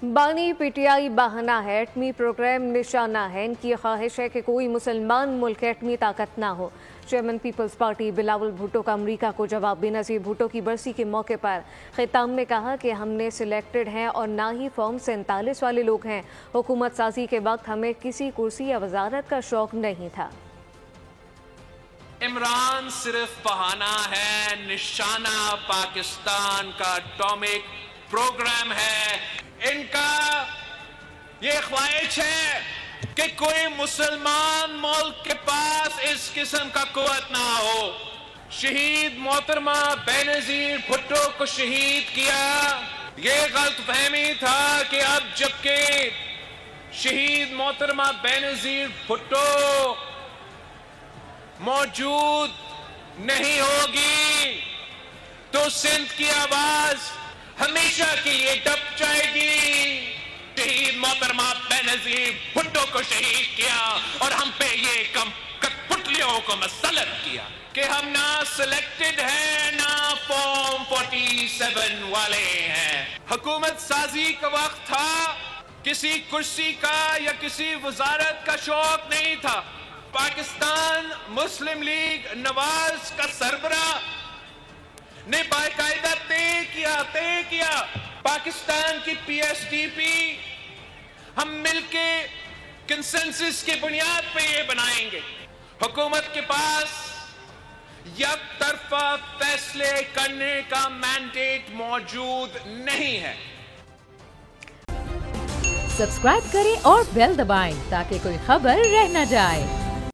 بانی P T I بہانہ ہے، ایٹمی پروگرام نشانہ ہے۔ ان کی خواہش ہے کہ کوئی مسلمان ملک ایٹمی طاقت نہ ہو۔ چیئرمین پیپلز پارٹی بلاول بھٹو کا امریکہ کو جواب۔ بینظیر بھٹو کی برسی کے موقع پر خطاب میں کہا کہ ہم نے سلیکٹڈ ہیں اور نہ ہی فارم 47 والے لوگ ہیں۔ حکومت سازی کے وقت ہمیں کسی کرسی یا وزارت کا شوق نہیں تھا۔ عمران صرف بہانہ ہے، نشانہ پاکستان کا اٹامک پروگرام ہے۔ ان کا یہ خواہش ہے کہ کوئی مسلمان ملک کے پاس اس قسم کا قوت نہ ہو۔ شہید محترمہ بینظیر بھٹو کو شہید کیا، یہ غلط فہمی تھا کہ اب جبکہ شہید محترمہ بینظیر بھٹو موجود نہیں ہوگی تو سندھ کی آواز ہمیشہ کے لیے دب جائے گی۔ شہید محترمہ بینظیر بھٹو کو شہید کیا اور ہم پہ یہ کٹپٹلیوں کو مسلط کیا کہ ہم نہ سلیکٹڈ ہیں نہ فارم 47 والے ہیں۔ حکومت سازی کا وقت تھا، کسی کرسی کا یا کسی وزارت کا شوق نہیں تھا۔ پاکستان مسلم لیگ نواز کا سربراہ نے باقاعدہ طے کیا پاکستان کی پی ایس ٹی پی ہم مل کے کنسنسس کی بنیاد پہ یہ بنائیں گے۔ حکومت کے پاس یک طرفہ فیصلے کرنے کا مینڈیٹ موجود نہیں ہے۔ سبسکرائب کریں اور بیل دبائیں تاکہ کوئی خبر رہ نہ جائے۔